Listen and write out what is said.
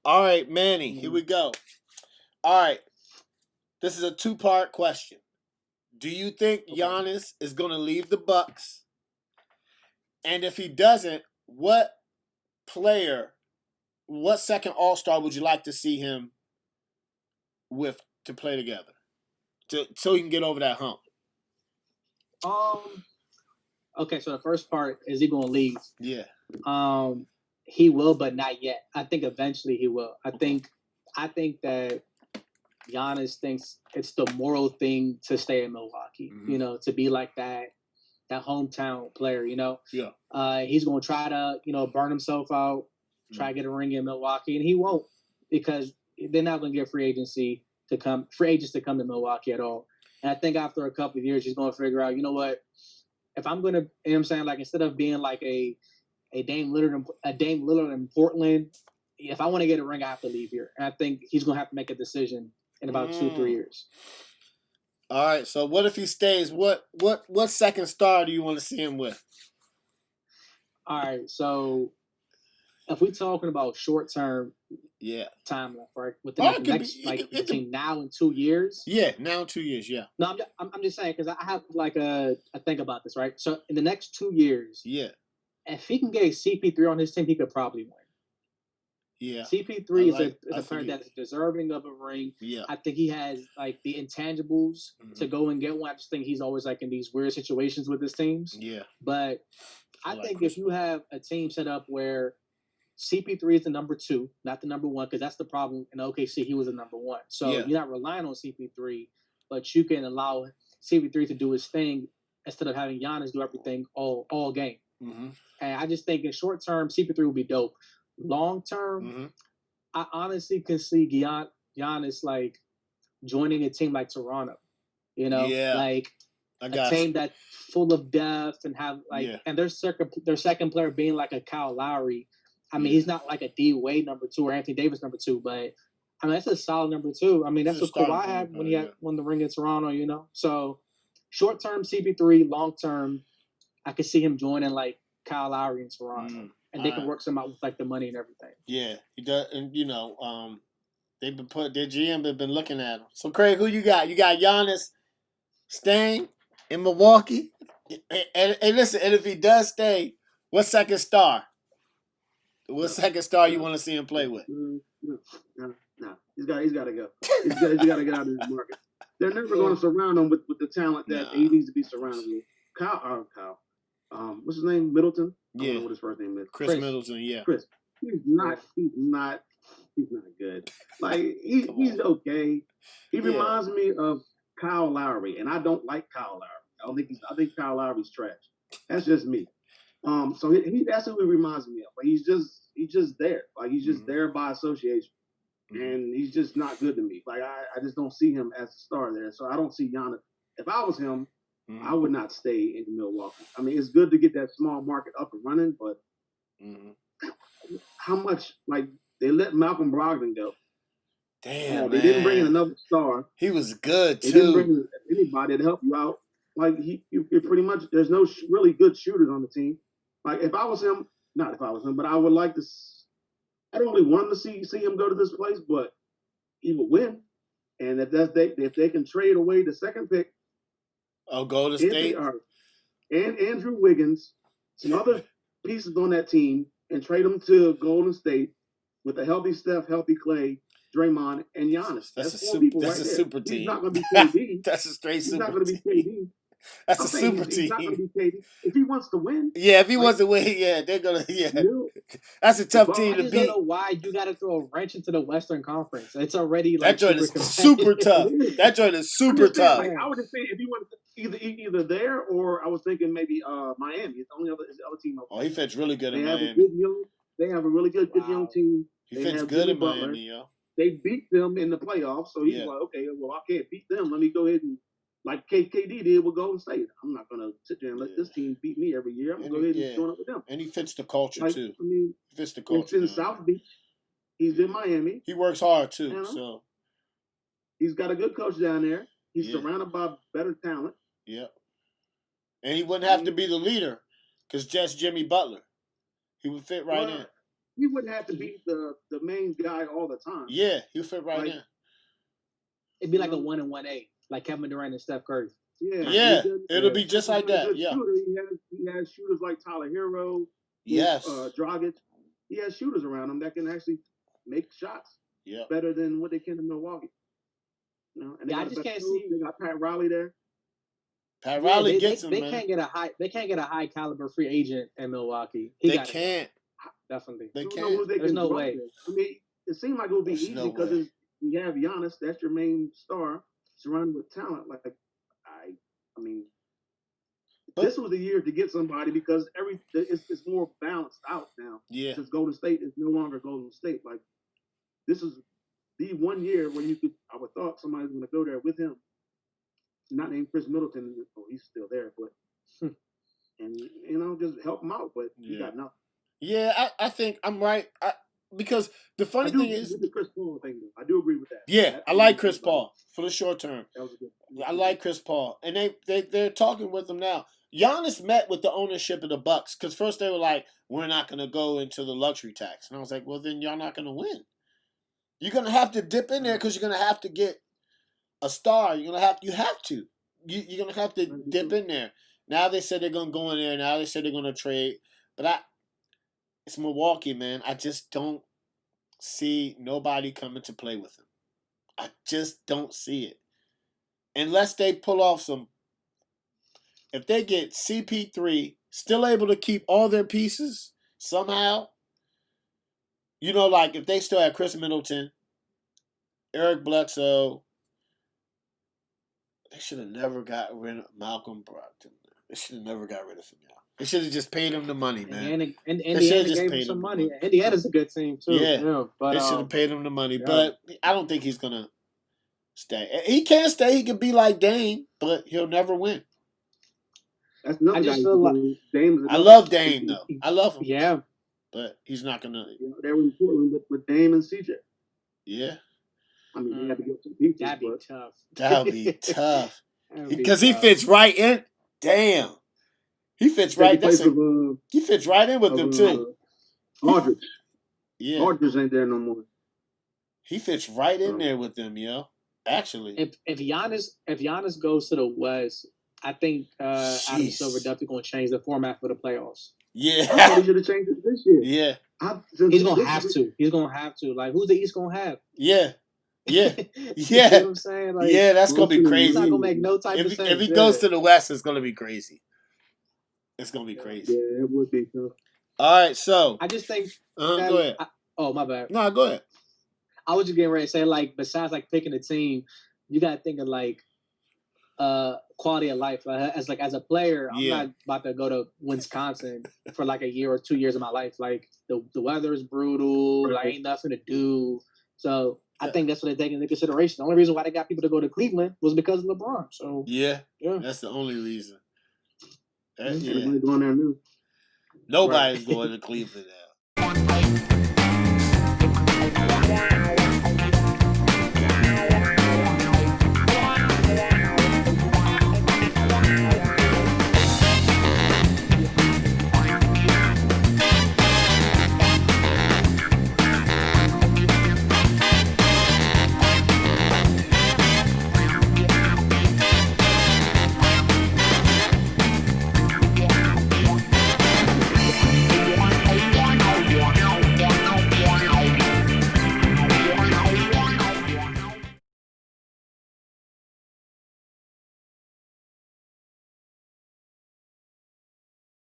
All right, Manny, here we go. All right, this is a two-part question. Do you think Okay. Giannis is going to leave the Bucks? And if he doesn't, what player, what second All-Star would you like to see him with to play together, so he can get over that hump? Um. Okay. So the first part is he going to leave? Yeah. He will, but not yet. I think eventually he will. I think that Giannis thinks it's the moral thing to stay in Milwaukee. Mm-hmm. To be like that hometown player. Yeah. He's going to try to burn himself out, try to get a ring in Milwaukee, and he won't because they're not going to get free agents to come to Milwaukee at all. And I think after a couple of years, he's going to figure out, what, if I'm going to, I'm saying, like, instead of being like a Dame Lillard in Portland, if I want to get a ring, I have to leave here. And I think he's going to have to make a decision in about 2-3 years. All right. So what if he stays? What second star do you want to see him with? All right. So if we're talking about short term, time left, right? Within between now and 2 years. Yeah, now 2 years. Yeah. No, I'm just saying because I have like a think about this, right? So in the next 2 years, if he can get a CP3 on his team, he could probably win. Yeah. CP3 is a player that's deserving of a ring. Yeah. I think he has like the intangibles to go and get one. I just think he's always like in these weird situations with his teams. Yeah. But I think if you have a team set up where CP3 is the number 2, not the number 1, because that's the problem in OKC. He was the number 1. So you're not relying on CP3, but you can allow CP3 to do his thing instead of having Giannis do everything all game. Mm-hmm. And I just think in short term, CP3 will be dope. Long term, I honestly can see Giannis like joining a team like Toronto. Like a team that's full of depth and have and their second player being like a Kyle Lowry. I mean, he's not like a D Wade number 2 or Anthony Davis number 2, but I mean that's a solid number 2. I mean that's what Kawhi had when he won the ring in Toronto. So short term CP3, long term, I could see him joining like Kyle Lowry in Toronto. And they can work some out with like the money and everything. Yeah, he does, and they've been their GM have been looking at him. So Craig, who you got? You got Giannis staying in Milwaukee, and listen, and if he does stay, what second star? What second star you want to see him play with? No. He's got to go. He's got to get out of this market. They're never going to surround him with the talent that he needs to be surrounded with. Kyle. What's his name? Middleton. I don't know what his first name is. Chris Middleton. Yeah. Chris. He's not good. Like he's okay. He reminds me of Kyle Lowry, and I don't like Kyle Lowry. I think Kyle Lowry's trash. That's just me. So that's who he reminds me of. Like he's just there. Like he's just there by association. And he's just not good to me. Like I just don't see him as a star there. So I don't see Giannis. If I was him, I would not stay in Milwaukee. I mean, it's good to get that small market up and running, but how much, like, they let Malcolm Brogdon go. Damn, they didn't bring in another star. He was good, too. They didn't bring in anybody to help you out. Like, you're pretty much, there's no really good shooters on the team. Like, if I was him, but I would like to, I don't really want him to see him go to this place, but he would win. And if they can trade away the second pick, Golden State, and Andrew Wiggins, some other pieces on that team, and trade them to Golden State with a healthy Steph, healthy Clay, Draymond, and Giannis. That's a super team. He's not going to be KD. That's a straight super team. He's not going to be KD. That's a super team. He's not going to be KD. If he wants to win. Yeah, if he wants to win, they're going to, That's a tough team to beat. I don't know why you got to throw a wrench into the Western Conference. It's already like that joint is super tough. That joint is super tough. Like, I would just say if he wants either there or I was thinking maybe Miami. It's the only other team. He fits really good in Miami. They have a really good young team. He fits good in Miami, yo. They beat them in the playoffs, so he's like, okay, well, I can't beat them. Let me go ahead and, like KD did with Golden State. I'm not going to sit there and let this team beat me every year. I'm going to go ahead and join up with them. And he fits the culture, too. I mean, he fits the culture. He's in South Beach. He's in Miami. He works hard, too. So he's got a good coach down there. He's surrounded by better talent. Yeah. And he wouldn't have to be the leader because just Jimmy Butler. He would fit right in. he wouldn't have to be the main guy all the time. Yeah, he'll fit right in. It'd be like a 1 and 1A, like Kevin Durant and Steph Curry. Yeah, it'll be just like that. Yeah, he has shooters like Tyler Hero. Yes, Dragic. He has shooters around him that can actually make shots. Yeah, better than what they can in Milwaukee. You know, and I just can't see. They got Pat Riley there. Pat Riley gets him. They man. can't get a high caliber free agent in Milwaukee. They can't. Definitely. They can't. There's no way. I mean, it seemed like it would be easy because you have Giannis. That's your main star, surrounded with talent. Like I mean, this was the year to get somebody because it's more balanced out now. Yeah. Since Golden State is no longer Golden State. Like this is the 1 year when I would thought somebody's going to go there with him. Not named Chris Middleton. Oh, he's still there, but and just help him out. But he got nothing. Yeah, I think I'm right. Because the funny thing is with the Chris Paul thing. I do agree with that. Yeah, I like Chris Paul for the short term. That was a good. I like Chris Paul, and they're talking with him now. Giannis met with the ownership of the Bucks because first they were like, "We're not going to go into the luxury tax," and I was like, "Well, then y'all not going to win. You're going to have to dip in there because you're going to have to get a star. You have to. You're going to have to dip in there." Now they said they're going to go in there. Now they said they're going to trade, but it's Milwaukee, man. I just don't see nobody coming to play with him. I just don't see it. Unless they pull off some... If they get CP3 still able to keep all their pieces somehow, like if they still have Chris Middleton, Eric Bledsoe, they should have never got rid of Malcolm Brogdon. They should have never got rid of him, y'all. They should have just paid him the money, man. And Indiana gave him some money. Indiana's a good team, too. Yeah, but they should have paid him the money. Yeah. But I don't think he's going to stay. He can't stay. He could be like Dame, but he'll never win. That's I just feel like I love Dame, though. I love him. Yeah. But he's not going to. They were in Portland with Dame and CJ. Yeah. I mean, they had to get some pieces. That'd be tough. That would be tough. Because he fits right in. Damn. He fits right. He fits right in with them too. Aldridge. Yeah. Aldridge ain't there no more. He fits right in there with them, yo. Actually, if Giannis goes to the West, I think Adam Silver definitely going to change the format for the playoffs. Yeah. I thought he should have changed it this year. Yeah. He's going to have to. He's going to have to. Like, who's the East going to have? Yeah. Yeah. You know what I'm saying? Like, yeah, that's going to be crazy. It's not going to make no type of sense. If he goes to the West, it's going to be crazy. It's going to be crazy. Yeah, it would be tough. All right, so. I just think. Go ahead. My bad. No, go ahead. I was just getting ready to say, like, besides, like, picking a team, you got to think of, like, quality of life. As a player, I'm not about to go to Wisconsin for, like, a year or 2 years of my life. Like, the weather is brutal. Like, ain't nothing to do. So, I think that's what they take into consideration. The only reason why they got people to go to Cleveland was because of LeBron. So yeah. That's the only reason. Going there new. Nobody's going to Cleveland now.